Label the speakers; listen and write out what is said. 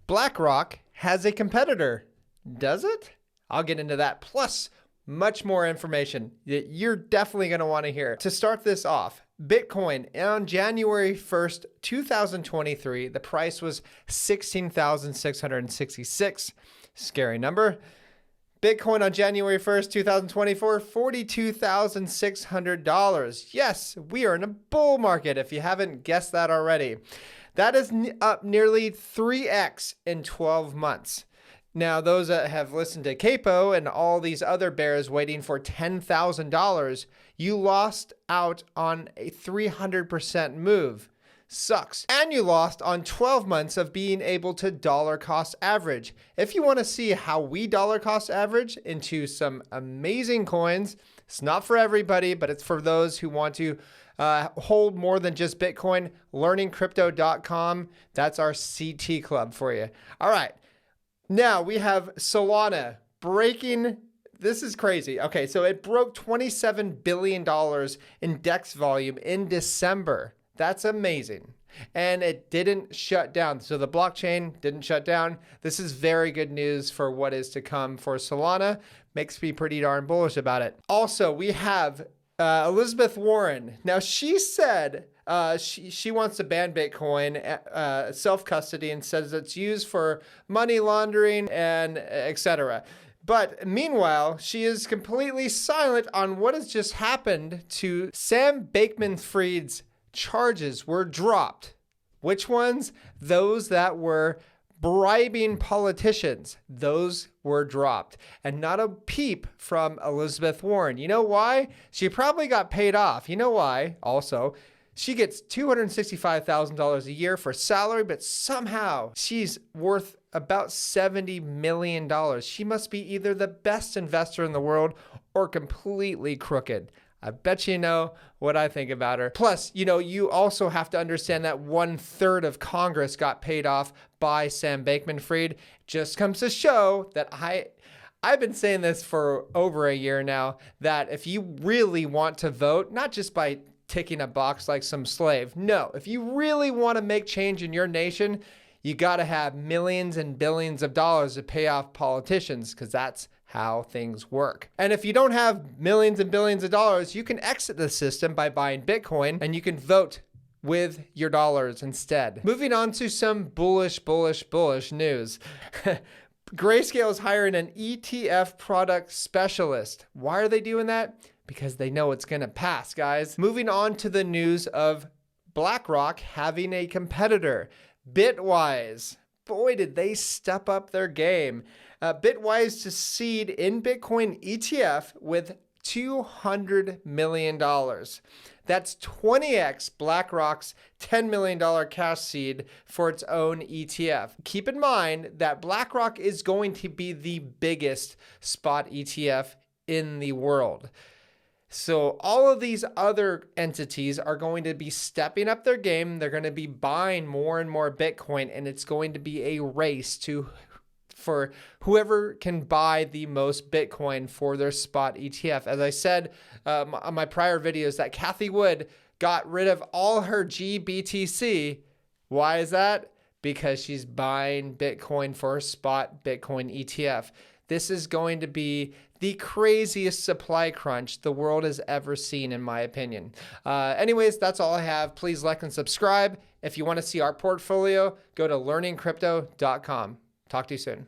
Speaker 1: BlackRock has a competitor. Does it? I'll get into that. Plus, much more information that you're definitely going to want to hear. To start this off, Bitcoin on January 1st, 2023, the price was $16,666. Scary number. Bitcoin on January 1st, 2024, $42,600. Yes, we are in a bull market if you haven't guessed that already. That is up nearly 3x in 12 months. Now, those that have listened to Capo and all these other bears waiting for $10,000, you lost out on a 300% move. Sucks. And you lost on 12 months of being able to dollar cost average. If you want to see how we dollar cost average into some amazing coins, it's not for everybody, but it's for those who want to hold more than just Bitcoin. Learningcrypto.com. That's our CT club for you. All right. Now we have Solana breaking. This is crazy. Okay, so it broke $27 billion in DEX volume in December. That's amazing. And it didn't shut down. So the blockchain didn't shut down. This is very good news for what is to come for Solana. Makes me pretty darn bullish about it. Also, we have Elizabeth Warren. Now, she said she wants to ban Bitcoin self-custody and says it's used for money laundering and etc. But meanwhile, she is completely silent on what has just happened to Sam Bankman-Fried's charges were dropped. Which ones? Those that were bribing politicians. Those were dropped. And not a peep from Elizabeth Warren. You know why? She probably got paid off. You know why? Also, she gets $265,000 a year for salary, but somehow she's worth about $70 million. She must be either the best investor in the world or completely crooked. I bet you know what I think about her. Plus, you also have to understand that 1/3 of Congress got paid off by Sam Bankman-Fried. Just comes to show that I've been saying this for over a year now, that if you really want to vote, not just by ticking a box like some slave, no, if you really want to make change in your nation, you got to have millions and billions of dollars to pay off politicians, because that's how things work. And if you don't have millions and billions of dollars, you can exit the system by buying Bitcoin and you can vote with your dollars instead. Moving on to some bullish news. Grayscale is hiring an ETF product specialist. Why are they doing that? Because they know it's going to pass, guys. Moving on to the news of BlackRock having a competitor, Bitwise. Boy, did they step up their game. Bitwise to seed in Bitcoin ETF with $200 million. That's 20x BlackRock's $10 million cash seed for its own ETF. Keep in mind that BlackRock is going to be the biggest spot ETF in the world. So all of these other entities are going to be stepping up their game. They're going to be buying more and more Bitcoin, and it's going to be a race for whoever can buy the most Bitcoin for their spot ETF. As I said on my prior videos, that Cathie Wood got rid of all her GBTC. Why is that? Because she's buying Bitcoin for her spot Bitcoin ETF. This is going to be the craziest supply crunch the world has ever seen, in my opinion. Anyways, that's all I have. Please like and subscribe. If you want to see our portfolio, go to learningcrypto.com. Talk to you soon.